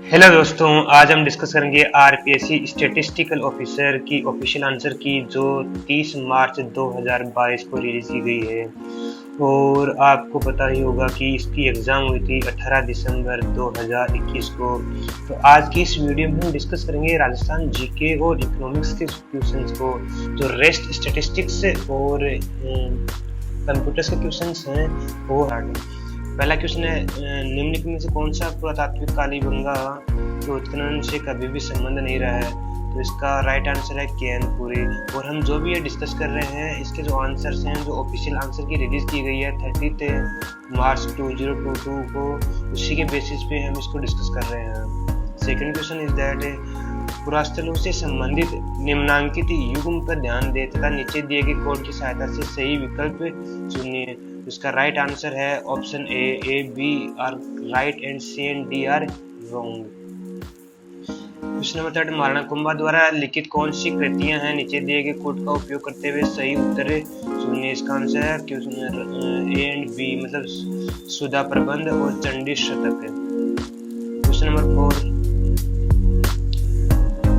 Hello दोस्तों, आज हम डिस्कस करेंगे आरपीएससी स्टैटिस्टिकल ऑफिसर की ऑफिशियल आंसर की जो 30 मार्च 2022 को रिलीज की गई है। और आपको पता ही होगा कि इसकी एग्ज़ाम हुई थी 18 दिसंबर 2021 को। तो आज की इस वीडियो में हम डिस्कस करेंगे राजस्थान जीके और इकोनॉमिक्स के क्वेश्चंस को, जो रेस्ट स्टैटिस्टिक्स और कंप्यूटर्स के क्वेश्चंस हैं वो हार्ड। पहला क्वेश्चन है, निम्नलिखित में से कौन सा पुरातात्विक कालीबंगा के उत्खनन से कभी भी संबंध नहीं रहा है? तो इसका राइट आंसर है कैनपुरी। और हम जो भी ये डिस्कस कर रहे हैं इसके जो आंसर्स हैं, जो ऑफिशियल आंसर की रिलीज की गई है 30 मार्च 2022 को, उसी के बेसिस पे हम इसको डिस्कस कर रहे हैं। सेकेंड क्वेश्चन इज दैट पुरास्थलों से संबंधित निम्नांकित युग्म पर ध्यान दें तथा नीचे दिए गए कोड की सहायता से सही विकल्प चुनिए। इसका राइट आंसर है option A, B are right and C and D are wrong. Question number 3, Maharana Kumbha द्वारा लिखित कौन सी कृतियां हैं नीचे दिए गए कोड का उपयोग करते हुए सही उत्तर चुनिए। इसका आंसर है क्वेश्चन ए एंड बी, मतलब सुधा प्रबंध और चंडी शतक। क्वेश्चन नंबर 4,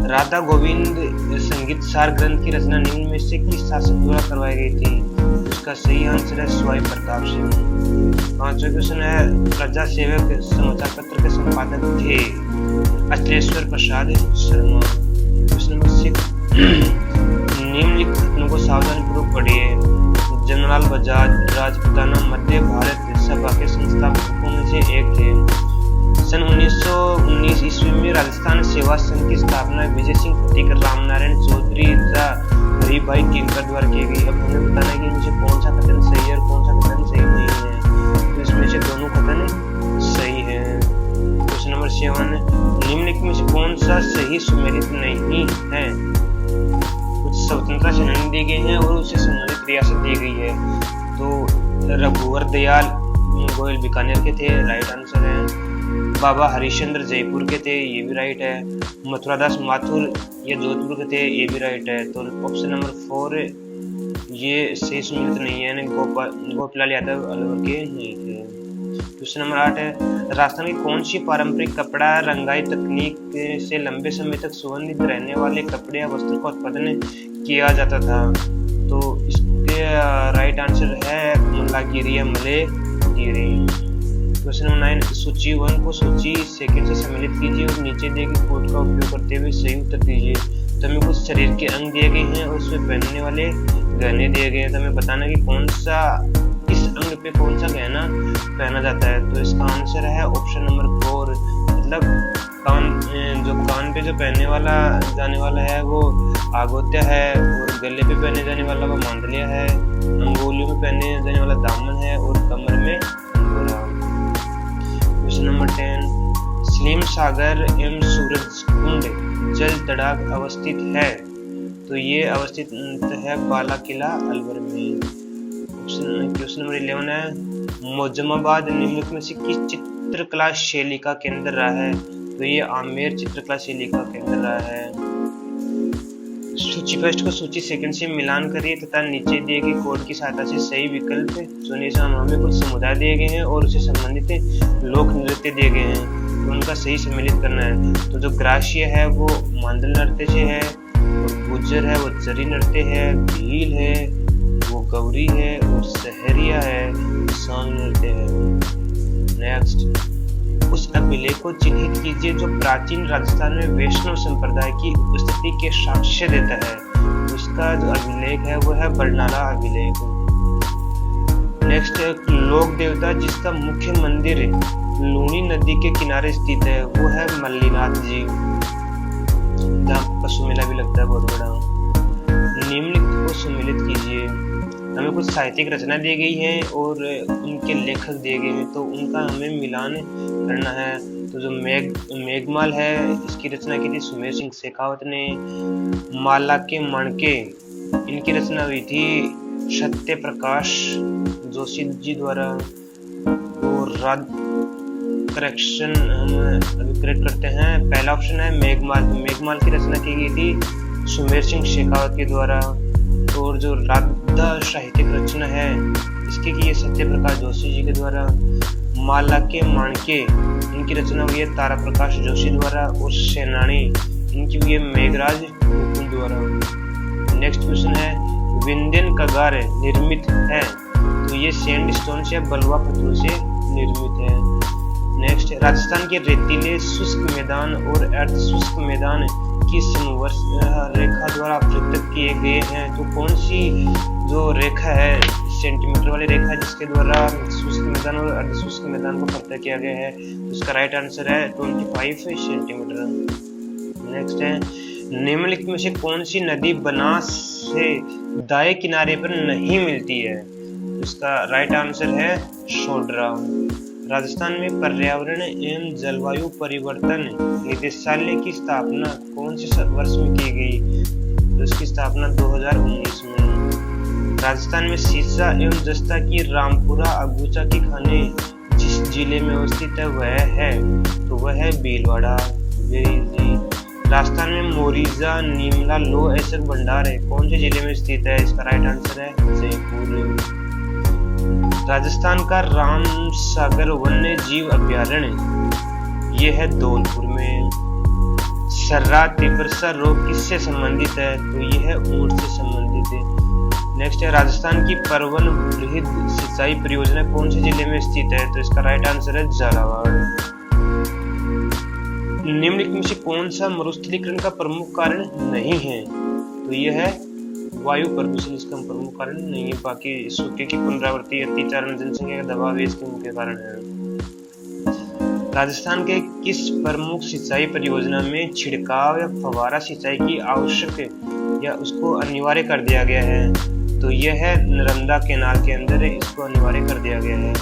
राधा गोविंद संगीत सार ग्रंथ की रचना निम्न में से किस शासक द्वारा करवाई गई थी? इसका सही आंसर है स्वाई प्रताप सिंह। पांचवा क्वेश्चन है, प्रजा सेवक समाचार पत्र के संपादक थे अखिलेश्वर प्रसाद शर्मा। क्वेश्चन नंबर 6, निम्नलिखित कथनों को सावधानीपूर्वक पढ़िए। जनरल बजाज राजपुताना मध्य भारत सभा के संस्थापकों में से एक थे। सन 1919 ईस्वी में राजस्थान सेवा संघ की स्थापना विजय सिंह फटीक, रामनारायण चौधरी तथा हरिभाई किंकर द्वारा की गई। अब हमें बताना है कि इनसे कौन सा कथन सही है और कौन सा कथन सही नहीं है। तो इसमें से दोनों कथन सही है। क्वेश्चन नंबर 7, निम्नलिखित में से कौन सा सही सुमेलित नहीं है? कुछ स्वतंत्रता सेनानी दिए गए हैं और उससे संबंधित रियासत दी गई है। तो रघुवर दयाल गोयल बीकानेर के थे, राइट आंसर है। बाबा हरिश्चंद्र जयपुर के थे, ये भी राइट है। मथुरादास माथुर ये जोधपुर के थे, ये भी राइट है। तो ऑप्शन नंबर 4 ये सही सुमेलित नहीं है, गोपाल यादव अलवर के नहीं थे। क्वेश्चन नंबर 8 है, राजस्थान की कौन सी पारंपरिक कपड़ा रंगाई तकनीक से लंबे समय तक सुगंधित रहने वाले कपड़े या वस्त्र का उत्पादन किया जाता था? तो इसके राइट आंसर है मुल्लागिरी या मलेगिरी। क्वेश्चन नंबर 9, सूची 1 को सूची 2 से सम्मिलित कीजिए और नीचे दिए गए कोड का उपयोग करते हुए सही उत्तर दीजिए। तो हमें कुछ शरीर के अंग दिए गए हैं और उसमें पहनने वाले गहने दिए गए हैं। तो हमें बताना कि कौन सा किस अंग पे कौन सा गहना पहना जाता है। तो इसका आंसर है ऑप्शन नंबर 4, मतलब कान पे जो पहनने वाला जाने वाला है वो आगोत्या है, और गले पे पहने जाने वाला वो मांडलिया है, अंगुलियों में पहने जाने वाला दामन है, और कमर में अंगोरा। क्वेश्चन नंबर 10, सलीम सागर एवं सूरज कुंड जल तड़ाग अवस्थित है? तो ये अवस्थित है बाला किला अलवर में। क्वेश्चन नंबर 11 है, मोजमाबाद निम्नलिखित में से किस चित्रकला शैली का केंद्र रहा है? तो ये आमेर चित्रकला शैली का केंद्र रहा है। सूची 1 को सूची 2 से मिलान करिए तथा नीचे दिए गए कोड की सहायता से सही विकल्प चुनिए। हमें कुछ समुदाय दिए गए हैं और उससे संबंधित लोक नृत्य दिए गए हैं, तो उनका सही सम्मिलित करना है। तो जो ग्राह्य है वो मांडल नृत्य से है, और गुज्जर है वो जरी नृत्य है, भील है वो गौरी है, और सहरिया है सांग नृत्य है। नेक्स्ट, उस अभिलेख को चिन्हित कीजिए जो प्राचीन राजस्थान में वैष्णव संप्रदाय की उपस्थिति के साक्ष्य देता है। उसका जो अभिलेख है वो है बरनाला अभिलेख। नेक्स्ट, लोक देवता जिसका मुख्य मंदिर लूनी नदी के किनारे स्थित है वो है मल्लीनाथ जी, जहाँ पशु मेला भी लगता है बहुत बड़ा। निम्नलिखित को सम्मिलित कीजिए। हमें कुछ साहित्यिक रचना दी गई है और उनके लेखक दिए गए हैं, तो उनका हमें मिलान करना है। तो जो मेघमाल है इसकी रचना की थी सुमेर सिंह शेखावत ने। माला के मणके इनकी रचना हुई थी सत्य प्रकाश जोशी जी द्वारा। और करेक्शन हम अभी करेक्ट करते हैं। पहला ऑप्शन है मेघमाल की रचना की गई थी सुमेर सिंह शेखावत के द्वारा। और जो राधा साहित्यिक रचना है इसकी की सत्य प्रकाश जोशी जी के द्वारा। माला के माणके, इनकी रचना हुई है तारा प्रकाश जोशी द्वारा, और सेनानी इनकी हुई है मेघराज मुकुंद द्वारा। नेक्स्ट क्वेश्चन है विंध्यन कगार निर्मित है, तो ये सैंडस्टोन से बलुआ पत्थरों से निर्मित है। नेक्स्ट, राजस्थान के रेतीले शुष्क मैदान और अर्ध शुष्क मैदान की समवर्ती रेखा द्वारा पृथक किए गए हैं। तो कौन सी जो रेखा है, सेंटीमीटर वाली रेखा, जिसके द्वारा शुष्क मैदान और अर्ध शुष्क मैदान को पृथक किया गया है, उसका राइट आंसर है 25 सेंटीमीटर। नेक्स्ट है निम्नलिखित में से कौन सी नदी बनास से दाएं किनारे पर नहीं मिलती है, उसका राइट आंसर है सोड्रा। राजस्थान में पर्यावरण एवं जलवायु परिवर्तन निदेशालय की स्थापना कौन से वर्ष में की गई, तो इसकी स्थापना 2019 में। राजस्थान में सीसा एवं जस्ता की रामपुरा अगूचा की खाने जिस जिले में अवस्थित है वह है, तो वह है भीलवाड़ा। राजस्थान में मोरिजा नीमला लो ऐसक भंडार है, कौन से जिले में स्थित है, इसका राइट आंसर है जयपुर। राजस्थान का रामसागर वन्य जीव अभ्यारण्य ये है धौलपुर में। सर्रा तिपरसा रोग किससे संबंधित है, तो ये है ऊंट से संबंधित है। नेक्स्ट है राजस्थान की परवन बृहद सिंचाई परियोजना कौन से जिले में स्थित है, तो इसका राइट आंसर है झालावाड़। निम्नलिखित में से कौन सा मरुस्थलीकरण का प्रमुख कारण नहीं है, तो यह है वायु प्रदूषण, इसका प्रमुख कारण नहीं है। बाकी सूखे की पुनरावृत्ति, अतिचारण, जनसंख्या का दबाव इसके मुख्य कारण है। राजस्थान के किस प्रमुख सिंचाई परियोजना में छिड़काव या फव्वारा सिंचाई की आवश्यक या उसको अनिवार्य कर दिया गया है, तो यह है नर्मदा कैनाल के अंदर इसको अनिवार्य कर दिया गया है।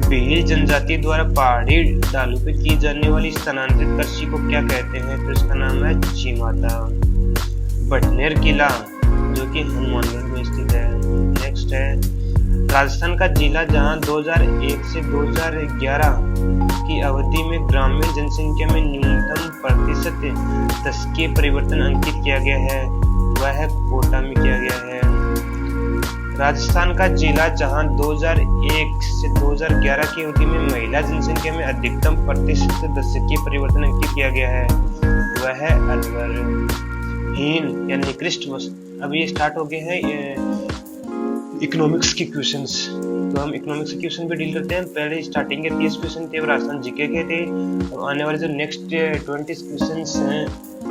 भील जनजाति द्वारा पहाड़ी ढालों पे की जाने वाली स्थानांतरित कृषि को क्या कहते हैं, तो इसका नाम है चीमाता। भटनेर किला जो कि हनुमानगढ़ में स्थित है। नेक्स्ट है राजस्थान का जिला जहां 2001 से 2011 की अवधि में ग्रामीण जनसंख्या में न्यूनतम प्रतिशत दशकीय परिवर्तन अंकित किया गया है, वह है कोटा में किया गया है। राजस्थान का जिला जहां 2001 से 2011 की अवधि में महिला जनसंख्या में अधिकतम प्रतिशत दशकीय परिवर्तन अंकित किया गया है, वह है अलवर। हीन या निकृष्ट वस्तु, अब ये स्टार्ट हो गए हैं इकोनॉमिक्स के क्वेश्चंस, तो हम इकोनॉमिक्स के क्वेश्चन पे डील करते हैं। पहले स्टार्टिंग के 30 क्वेश्चन थे वो राजस्थान जीके के थे, और आने वाले जो नेक्स्ट 20 क्वेश्चंस हैं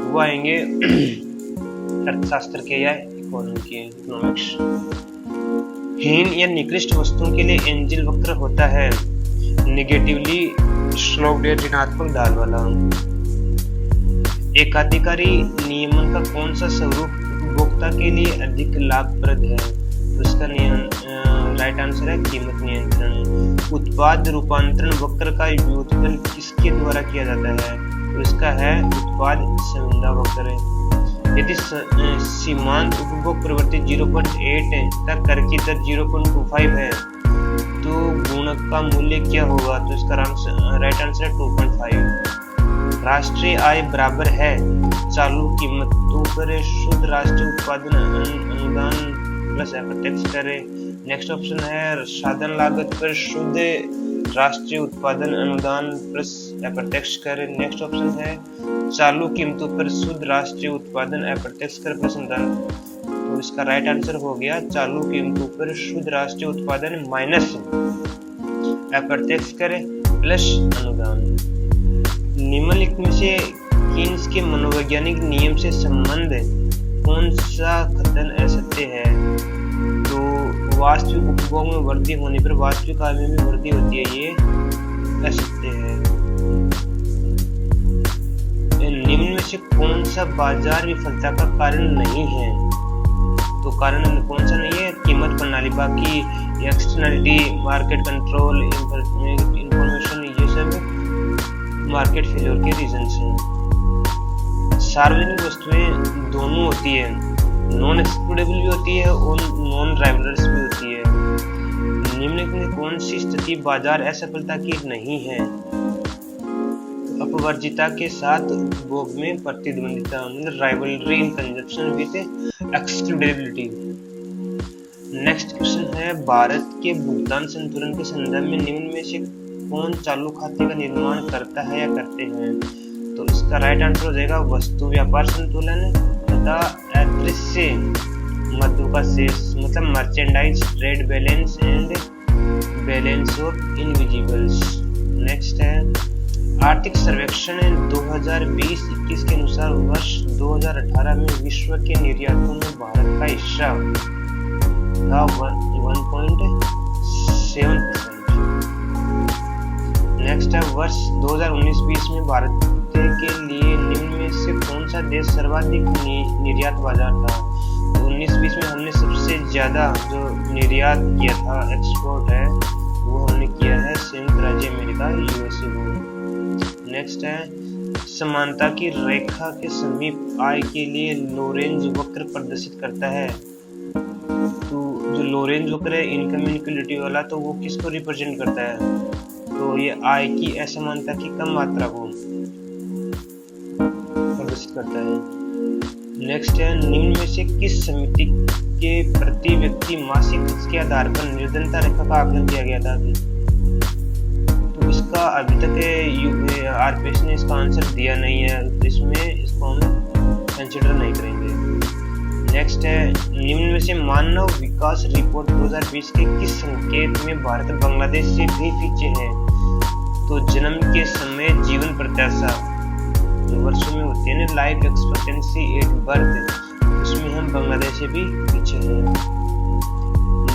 वो आएंगे अर्थशास्त्र के या इकोनॉमिक्स। हीन या निकृष्ट वस्तुओं के लिए एंजल वक्र होता है नेगेटिवली स्लोप्ड या ऋणात्मक ढाल वाला। एकाधिकारी नियमन का कौन सा स्वरूप उपभोक्ता के लिए अधिक लाभप्रद है, तो इसका राइट आंसर है कीमत नियंत्रण। उत्पाद रूपांतरण वक्र का व्युत्पन्न किसके द्वारा किया जाता है, तो इसका है उत्पाद संविदा वक्र। यदि सीमांत उपभोग प्रवृत्ति 0.8 तक कर की दर 0.25 है तो गुणक का मूल्य क्या होगा, तो इसका राइट आंसर है 2.5। राष्ट्रीय आय बराबर है चालू कीमतों पर शुद्ध राष्ट्रीय उत्पादन अनुदान प्लस अप्रत्यक्ष कर। नेक्स्ट ऑप्शन है साधन लागत पर शुद्ध राष्ट्रीय उत्पादन अनुदान प्लस अप्रत्यक्ष कर। नेक्स्ट ऑप्शन है चालू कीमतों पर शुद्ध राष्ट्रीय उत्पादन अप्रत्यक्ष कर प्लस अनुदान, तो इसका राइट आंसर हो गया चालू कीमतों पर शुद्ध राष्ट्रीय उत्पादन माइनस अप्रत्यक्ष कर प्लस अनुदान। निम्नलिखित में से कीन्स के मनोवैज्ञानिक नियम से संबंध कौन सा कथन असत्य है, तो वास्तविक उपभोग में वृद्धि होने पर वास्तविक आय में भी वृद्धि होती है, ये असत्य है। निम्न में से कौन सा बाजार विफलता का कारण नहीं है, तो कारण कौन सा नहीं है, कीमत प्रणाली, बाकी एक्सटर्नलिटी, मार्केट कंट्रोल, इंफॉर्मेशन, ये सब मार्केट फेलियर के रीजंस हैं। सार्वजनिक वस्तुएं दोनों होती है, नॉन एक्सक्लूडेबल भी होती है और नॉन राइवलरस भी होती है। निम्नलिखित में कौन सी स्थिति बाजार असफलता की नहीं है, अपवर्जिता के साथ उपभोग में प्रतिद्वंदिता, मतलब rivalry in consumption with excludability. Next question है भारत के भुगतान संतुलन के संदर्भ में निम्न में से कौन चालू खाते का निर्माण करता है या करते हैं? तो इसका राइट आंसर हो जाएगा वस्तु व्यापार संतुलन तथा अदृश्य मद्दों का शेष, मतलब merchandise trade balance and balance of invisibles. Next है आर्थिक सर्वेक्षण 2020-21 के अनुसार वर्ष 2018 में विश्व के निर्यातों में भारत का हिस्सा था 1.7%। नेक्स्ट है वर्ष 2019-20 में भारत के लिए निम्न में से कौन सा देश सर्वाधिक निर्यात बाजार था? तो 19-20 में हमने सबसे ज्यादा जो निर्यात किया था, एक्सपोर्ट है, वो हमने किया है संयुक्त राज्य अमेरिका यूएसए को। नेक्स्ट है समानता की रेखा के समीप आय के लिए लोरेंज वक्र प्रदर्शित करता है। तो जो लोरेंज वक्र है इनकम इनक्वलिटी वाला, तो वो किसको रिप्रेजेंट करता है? तो ये आय की असमानता की कम मात्रा को प्रदर्शित करता है। नेक्स्ट है निम्न में से किस समिति के प्रति व्यक्ति मासिक खर्च के आधार पर निर्धनता रेखा का आकलन किया गया था? तो इसका अभी तक आरपीएस ने इसका आंसर दिया नहीं है, तो इसमें इसको हम कंसिडर नहीं करेंगे। नेक्स्ट है निम्न में से मानव विकास रिपोर्ट 2020 के किस संकेत में भारत बांग्लादेश से भी पीछे है? तो जन्म के समय जीवन प्रत्याशा जो वर्षों में होती है ना, लाइफ एक्सपेक्टेंसी एट बर्थ, उसमें हम बांग्लादेश से भी पीछे हैं।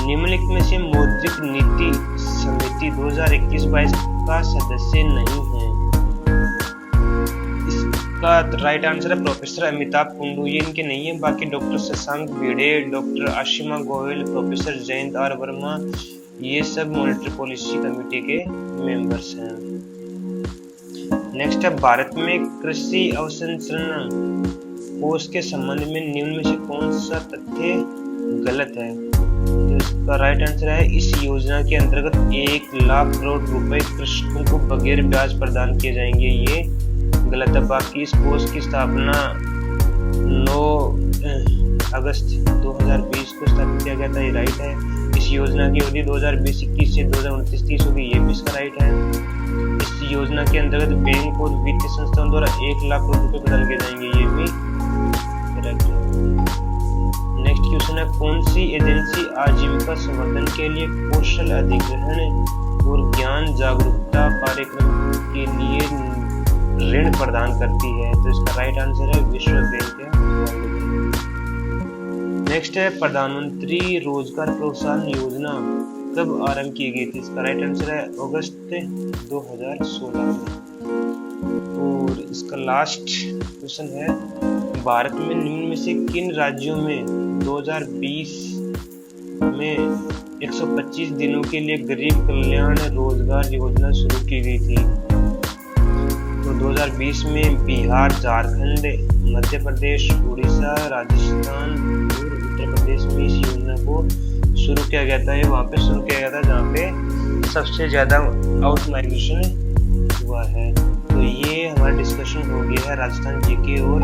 निम्नलिखित में से मौद्रिक नीति समिति 2021-22 का सदस्य नहीं है। इसका राइट आंसर है प्रोफेसर अमिताभ कुंडू, ये इनके नहीं है। बाकी doctor Shashank Bhide, doctor Ashima Goyal, professor Jayant R Varma, ये सब मॉनेटरी पॉलिसी कमेटी के मेंबर्स हैं। नेक्स्ट है भारत में कृषि अवसंरचना कोष के संबंध में निम्न में से कौन सा तथ्य गलत है? तो इसका राइट आंसर है इस योजना के अंतर्गत 1 लाख करोड़ रुपए कृषकों को बगैर ब्याज प्रदान किए जाएंगे, ये गलत है। बाकी इस कोष की स्थापना 9 अगस्त 2020 को स्थापित किया गया था, ये राइट है। इस योजना की अवधि 2020-21 से 2029-30 होगी, ये भी इसका राइट है। इस योजना के अंतर्गत बैंक और वित्तीय संस्थाओं द्वारा 1 लाख करोड़ रुपए प्रदान किए जाएंगे, ये भी करेक्ट है। नेक्स्ट क्वेश्चन है कौन सी एजेंसी आजीविका संवर्धन के लिए कौशल अधिग्रहण और ज्ञान जागरूकता कार्यक्रम के लिए ऋण प्रदान करती है? तो इसका राइट आंसर है विश्व बैंक है। नेक्स्ट है प्रधानमंत्री रोजगार प्रोत्साहन योजना कब आरंभ की गई थी? इसका राइट आंसर है अगस्त 2016 में। और इसका लास्ट क्वेश्चन है भारत में निम्न में से किन राज्यों में 2020 में 125 दिनों के लिए गरीब कल्याण रोजगार योजना शुरू की गई थी? तो 2020 में बिहार, झारखंड, मध्य प्रदेश, उड़ीसा, राजस्थान और उत्तर प्रदेश में इस योजना को शुरू किया गया था। ये वहाँ पे शुरू किया गया था जहाँ पे सबसे ज़्यादा आउट माइग्रेशन हुआ है। तो ये हमारा डिस्कशन हो गया है राजस्थान जीके और